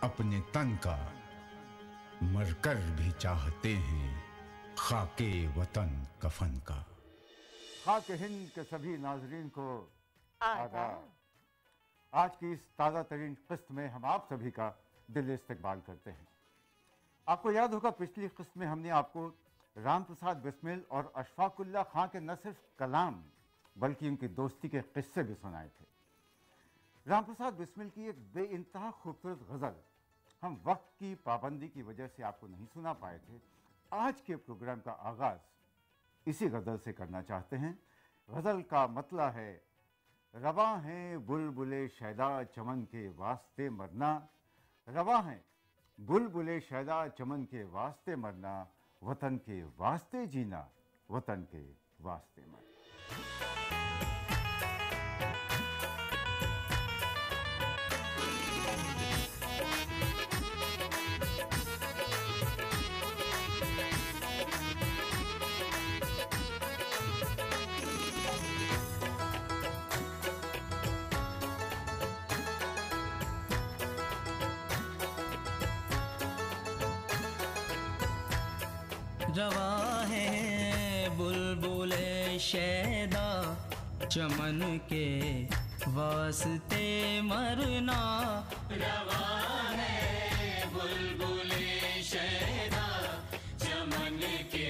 अपने तन का, मरकर भी चाहते हैं खाके वतन कफन का। खाके हिंद के सभी नाजरीन को आदाब। आज की इस ताज़ा तरीन किस्त में हम आप सभी का दिल इस्तकबाल करते हैं। आपको याद होगा पिछली किस्त में हमने आपको राम प्रसाद बिस्मिल और अशफाकुल्लाह खां के न सिर्फ कलाम बल्कि उनकी दोस्ती के किस्से भी सुनाए थे। राम प्रसाद बिस्मिल की एक बेइंतहा खूबसूरत गज़ल हम वक्त की पाबंदी की वजह से आपको नहीं सुना पाए थे। आज के प्रोग्राम का आगाज़ इसी गज़ल से करना चाहते हैं। गज़ल का मतला है, रवा हैं बुलबुले शैदा चमन के वास्ते मरना, रवा हैं बुलबुले शैदा चमन के वास्ते मरना, वतन के वास्ते जीना, वतन के वास्ते मरना। रवा है बुलबुले शैदा चमन के वास्ते मरना, रवा है बुलबुले शैदा चमन के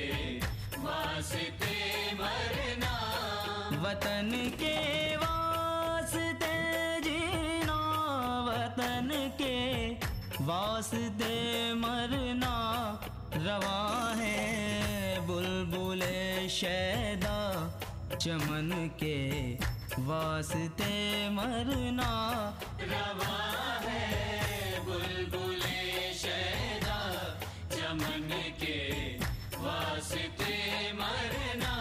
वास्ते मरना, वतन के वास्ते जीना, वतन के वास्ते मरना। रवा है बुलबुले शैदा चमन के वास्ते मरना, रवा है बुलबुले शैदा चमन के वास्ते मरना।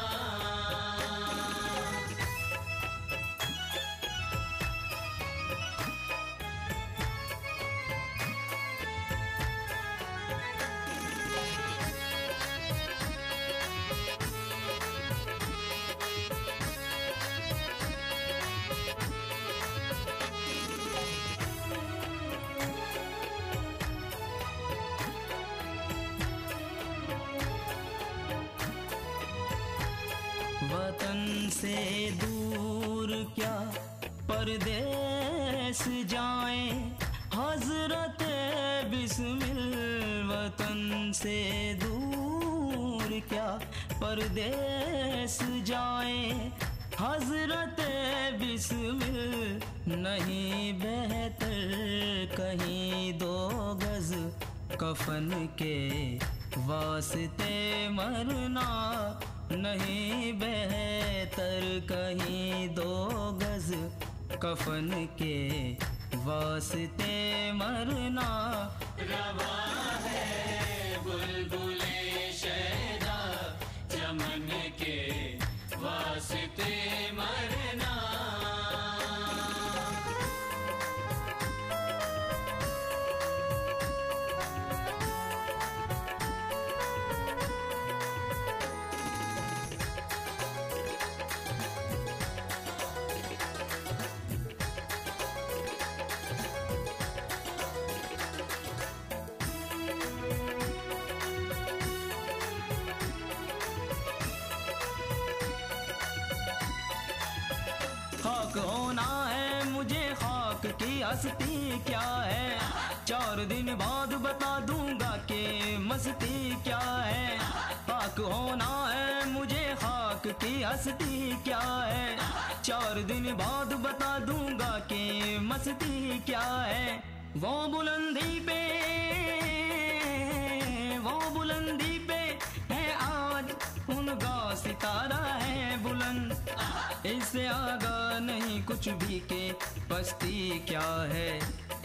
वतन से दूर क्या परदेस जाए हजरत बिस्मिल, वतन से दूर क्या परदेस जाए हजरत बिस्मिल, नहीं बेहतर कहीं दो गज कफन के वास्ते मरना, नहीं बेहतर कहीं दो गज कफन के वास्ते मरना। रवा है बुलबुले शैदा चमन के वास्ते मरना। खाक होना है मुझे, खाक की हस्ती क्या है, 4 दिन बाद बता दूंगा कि मस्ती क्या है। खाक होना है मुझे, खाक की हस्ती क्या है, 4 दिन बाद बता दूंगा कि मस्ती क्या है। वो बुलंदी पे, वो बुलंदी पे है आज उनका सितारा है बुलंद, इससे आगा नहीं कुछ भी के पस्ती क्या है,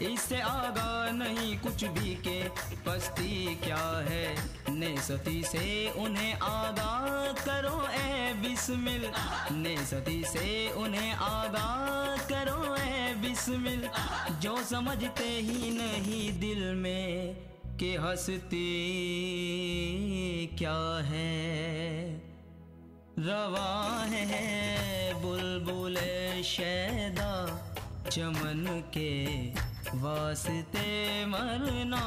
इससे आगा नहीं कुछ भी के पस्ती क्या है। नेसती से उन्हें आगा करो ए बिस्मिल, नेसती से उन्हें आगा करो ए बिस्मिल, जो समझते ही नहीं दिल में कि हंसती क्या है। रवा है बुलबुले शैदा चमन के वास्ते मरना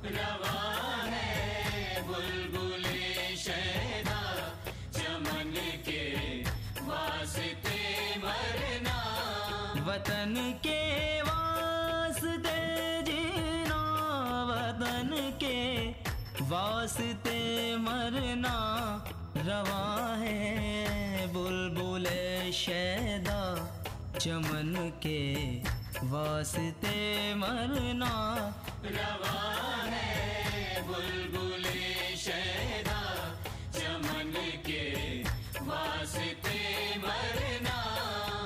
रवा है बुलबुले शहदा चमन के वास्ते मरना वतन के वास्ते जीना वतन के वास्ते मरना रवा है बुलबुले शहदा चमन के वास्ते मरना रवा है बुलबुले शहदा चमन के वास्ते मरना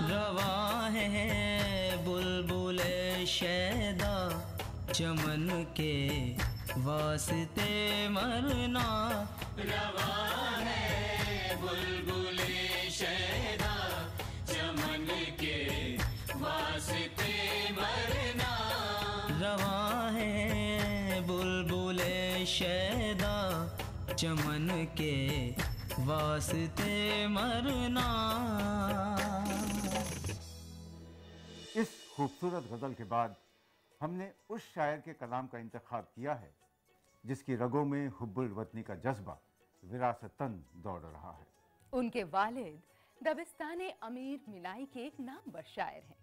रवा है बुलबुले शहदा चमन के वास्ते मरना रवा है बुलबुले शहदा चमन के वास्ते मरना रवा है बुलबुले शहदा चमन के वास्ते मरना। इस खूबसूरत गज़ल के बाद हमने उस शायर के कलाम का इंतखाब किया है जिसकी रगों में हुब्बुल वतनी का जज्बा विरासतन दौड़ रहा है। उनके वालिद दबिस्तान अमीर मिलाई के एक नामवर शायर हैं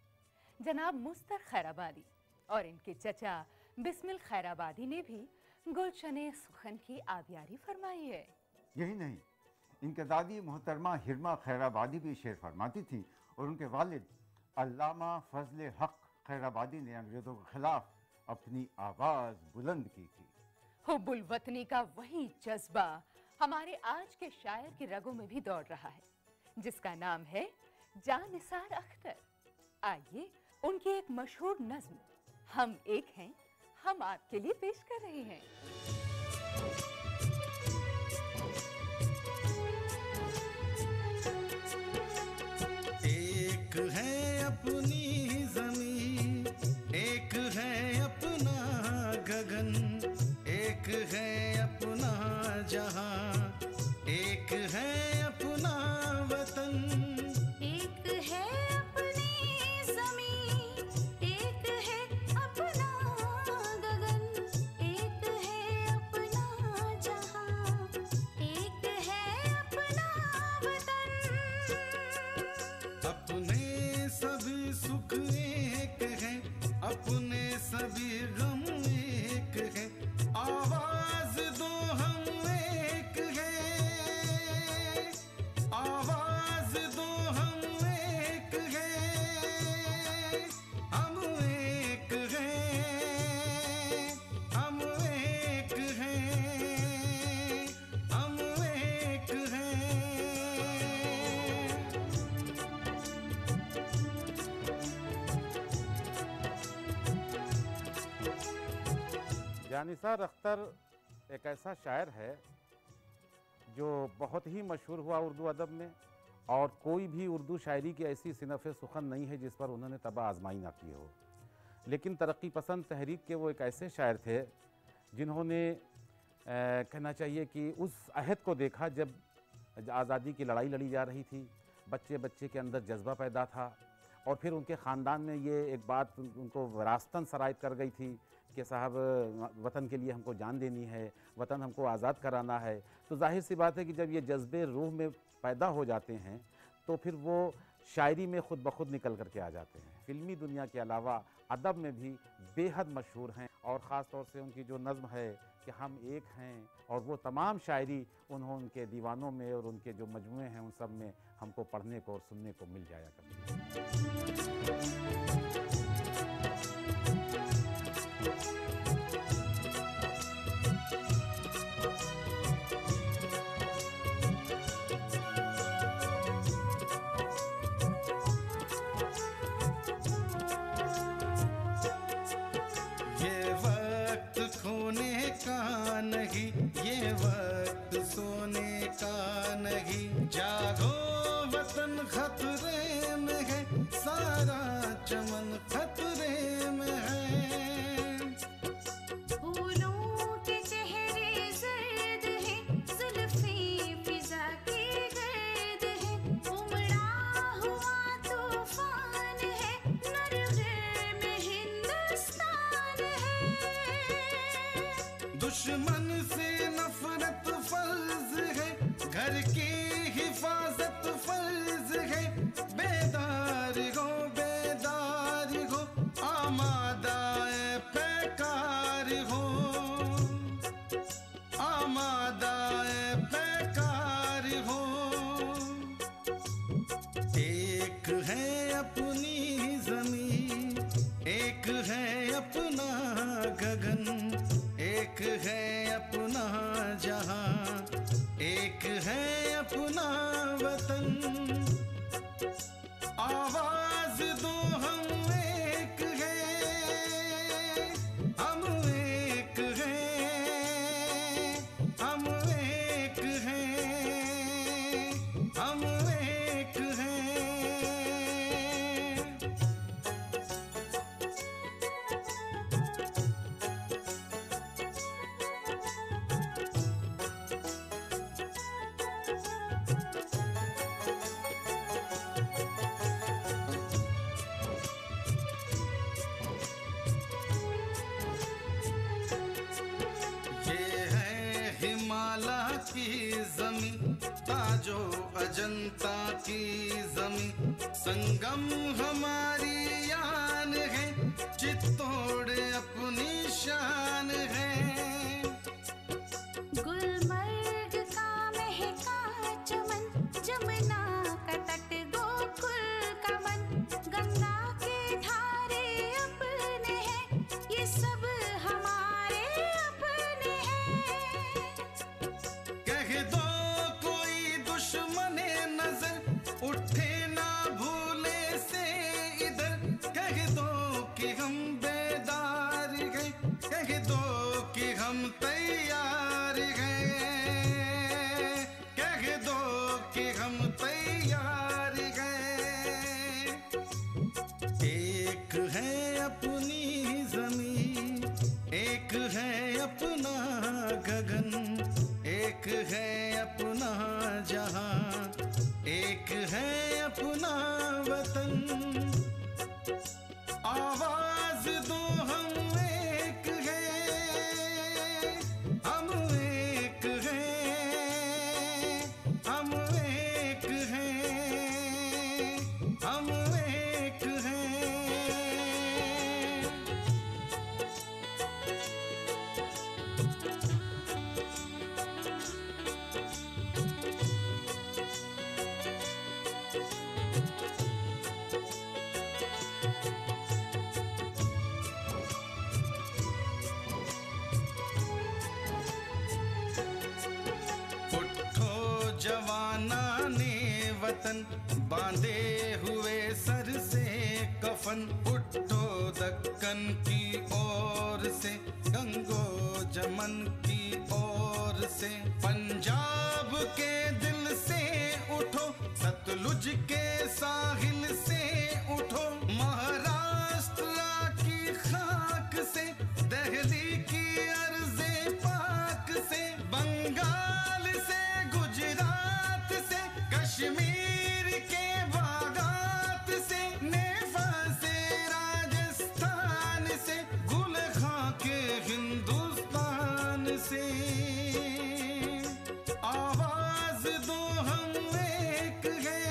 जनाब मुस्तर खैराबादी, और इनके चचा बिस्मिल खैराबादी ने भी गुलशने सुखन की आबियारी फरमाई है। यही नहीं, इनके दादी मोहतरमा हिरमा खैराबादी भी शेर फरमाती थी और उनके वालिद अल्लामा फजल हक खैराबादी ने अंग्रेज़ों के खिलाफ अपनी आवाज़ बुलंद की थी। हुब्बुल वतनी का वही जज्बा हमारे आज के शायर के रगों में भी दौड़ रहा है, जिसका नाम है जानिसार अख्तर। आइए उनकी एक मशहूर नज्म हम एक हैं हम आपके लिए पेश कर रहे हैं। एक है अपनी ज़मीन, एक है अपना गगन, एक है अपना जहां, एक है अपना वतन। एक है अपनी ज़मीन, एक है अपना गगन, एक है अपना जहां, एक है अपना वतन। अपने सभी सुख एक है, अपने सभी गम एक है, आवाज दो हम एक है, आवाज दो हम एक है, हम एक है, हम एक है, हम एक है। जानिसार अख्तर एक ऐसा शायर है जो बहुत ही मशहूर हुआ उर्दू अदब में, और कोई भी उर्दू शायरी की ऐसी सिनफ़ सुखन नहीं है जिस पर उन्होंने तबा आजमाई ना की हो। लेकिन तरक्की पसंद तहरीक के वो एक ऐसे शायर थे जिन्होंने कहना चाहिए कि उस अहद को देखा जब आज़ादी की लड़ाई लड़ी जा रही थी, बच्चे बच्चे के अंदर जज्बा पैदा था, और फिर उनके ख़ानदान में ये एक बात उनको विरासतन सरायत कर गई थी कि साहब वतन के लिए हमको जान देनी है, वतन हमको आज़ाद कराना है। तो जाहिर सी बात है कि जब ये जज्बे रूह में पैदा हो जाते हैं तो फिर वो शायरी में ख़ुद ब खुद निकल करके आ जाते हैं। फ़िल्मी दुनिया के अलावा अदब में भी बेहद मशहूर हैं, और ख़ास तौर से उनकी जो नज़्म है कि हम एक हैं, और वो तमाम शायरी उन्होंने उनके दीवानों में और उनके जो मजमूए हैं उन सब में हमको पढ़ने को और सुनने को मिल जाया करती है। ये वक्त सोने का नहीं, जागो वतन खतरे में है, सारा चमन दुश्मन से नफरत फर्ज है, घर की हिफाजत फर्ज है। बेदार हो आमादाए पैकार हो, आमादाए पैकार हो। एक है अपनी जमीन, एक है अपना गगन, एक है अपना जहां, एक है अपना वतन। आवाज दो हम एक हैं, हम एक हैं, हम एक हैं, हम एक हैं। ताजो अजंता की जमीन, संगम हमारी यान है, चित्तौड़ अपनी शान है। गुलमर्ग का महका चमन, जमुना का तट गोकुल का वन, गंगा के धारे अपने हैं, ये सब हमारे अपने हैं। कह दो उठे ना भूले से इधर, कह दो कि हम बेदार हैं, कह दो कि हम तैयार हैं, कह दो कि हम तैयार हैं। एक है अपनी जमीन, एक है अपना गगन, एक है अपना जहां, एक है अपना वतन। आवाज दो हम एक हैं, हम एक हैं, हम एक हैं, हम एक हैं। जवाना ने वतन, बांधे हुए सर से कफन, उठो दक्कन की ओर से, गंगो जमन की ओर से, पंजाब के दिल से उठो, सतलुज के साहिल से उठो, महाराष्ट्र की खाक से, दिल्ली की अर्ज़े पाक से, बंगाल से, गुजरात से, कश्मीर के बागात से, नेफा से, राजस्थान से, गुल खां के हिंदुस्तान से। आवाज दो हम एक हैं,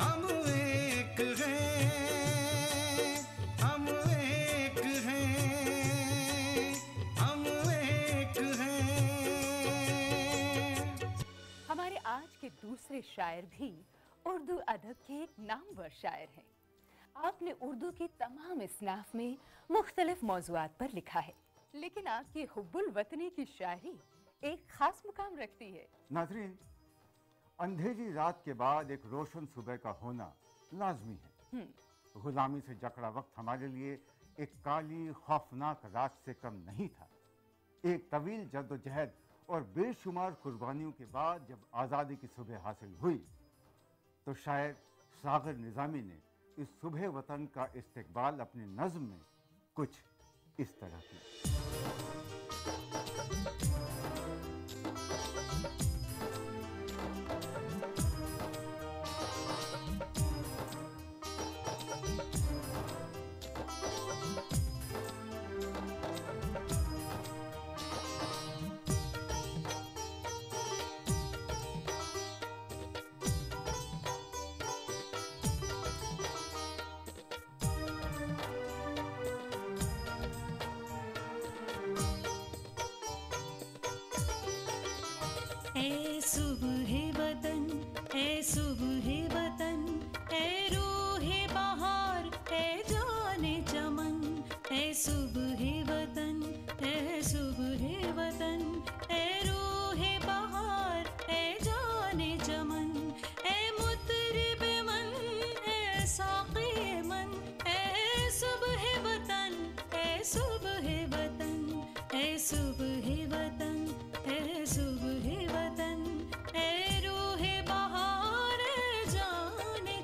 हम एक हैं, हम एक हैं, हम एक हैं। हमारे आज के दूसरे शायर भी उर्दू अदब के एक नामवर शायर हैं। आपने उर्दू की तमाम इसनाफ में मुख्तलिफ मौज़ूआत पर लिखा है, लेकिन आपकी हुब्बुल वतनी की शायरी एक खास मुकाम रखती है। नाज़रीन, अंधेरी रात के बाद एक रोशन सुबह का होना लाजमी है। गुलामी से जकड़ा वक्त हमारे लिए एक काली खौफनाक रात से कम नहीं था। एक तवील जद्दोजहद और बेशुमार कुर्बानियों के बाद जब आज़ादी की सुबह हासिल हुई तो शायर सागर निज़ामी ने इस सुबह वतन का इस्तकबाल अपनी नज़्म में कुछ इस तरह किया। सुबह वतन, ए सुबह वतन, ए सुबह वतन, ए रूह बहार जाने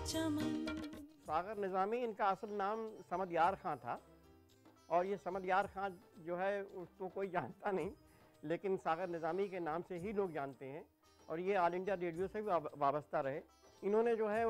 चमन। सागर निज़ामी इनका असल नाम समद यार खां था, और ये समद यार खां जो है उसको कोई जानता नहीं, लेकिन सागर निज़ामी के नाम से ही लोग जानते हैं। और ये ऑल इंडिया रेडियो से भी वाबस्ता रहे। इन्होंने जो है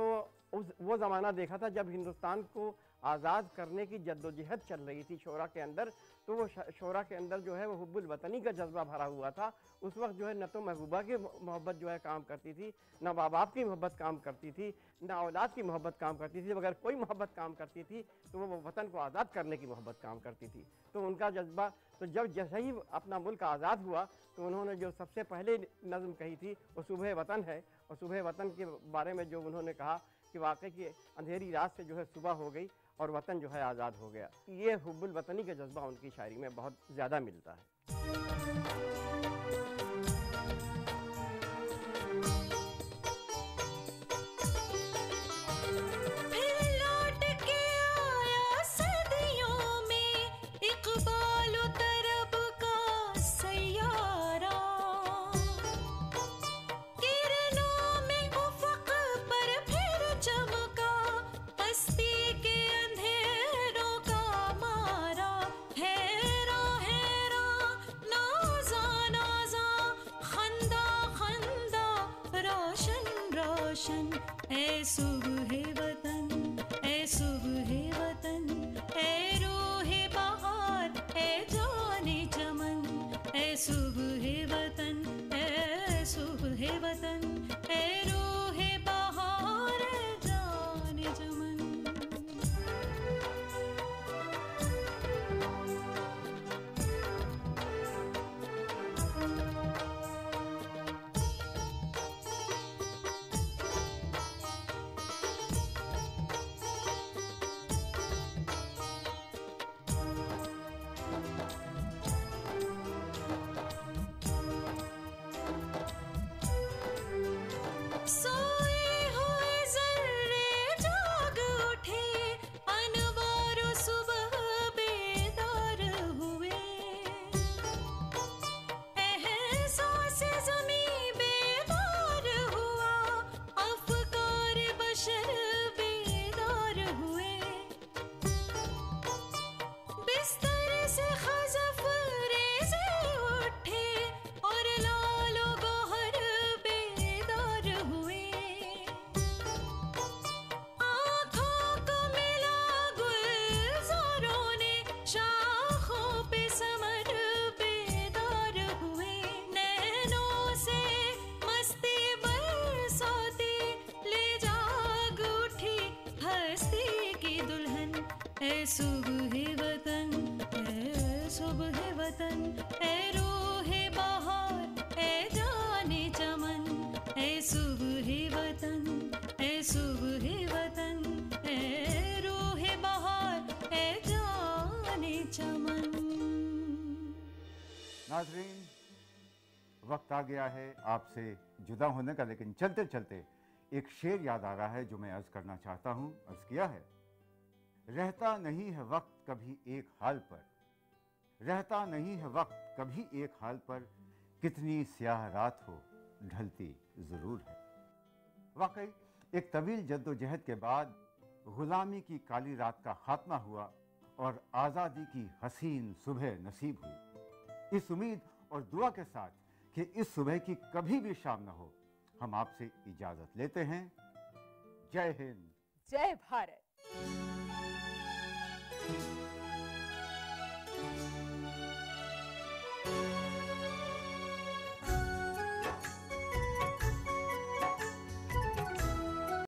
वो ज़माना देखा था जब हिंदुस्तान को आज़ाद करने की जद्दोजहद चल रही थी शोरा के अंदर। तो वो शोरा के अंदर जो है वो हुब्बुल वतनी का जज्बा भरा हुआ था। उस वक्त जो है न तो महबूबा की मोहब्बत जो है काम करती थी, न माँ बाप की मोहब्बत काम करती थी, न औलाद की मोहब्बत काम करती थी। अगर कोई मोहब्बत काम करती थी तो वो वतन को आज़ाद करने की मोहब्बत काम करती थी। तो उनका जज्बा, तो जब जैसे ही अपना मुल्क आज़ाद हुआ तो उन्होंने जो सबसे पहले नज़म कही थी वो सुबह वतन है। और सुबह वतन के बारे में जो उन्होंने कहा कि वाकई की अंधेरी रात से जो है सुबह हो गई और वतन जो है आज़ाद हो गया। ये हुब्बुल वतनी का जज्बा उनकी शायरी में बहुत ज़्यादा मिलता है। ए सुबह वतन, ए सुबह वतन, ए रूह बहार, ए जाने चमन। ए सुबह वतन, ए सुबह वतन, ए रूह बहार, ए जाने चमन। सुबह वतन, ए सुबह वतन, ए रूह बहार, ए जाने चमन। ए सुबह वतन, ए सुबह वतन, ए रूह बहार, ए जाने चमन। नाज़रीन, वक्त आ गया है आपसे जुदा होने का, लेकिन चलते चलते एक शेर याद आ रहा है जो मैं अर्ज़ करना चाहता हूँ। अर्ज़ किया है, रहता नहीं है वक्त कभी एक हाल पर, रहता नहीं है वक्त कभी एक हाल पर, कितनी स्याह रात हो ढलती जरूर है। वाकई एक तवील जद्दोजहद के बाद गुलामी की काली रात का खात्मा हुआ और आज़ादी की हसीन सुबह नसीब हुई। इस उम्मीद और दुआ के साथ कि इस सुबह की कभी भी शाम न हो, हम आपसे इजाजत लेते हैं। जय हिंद, जय भारत।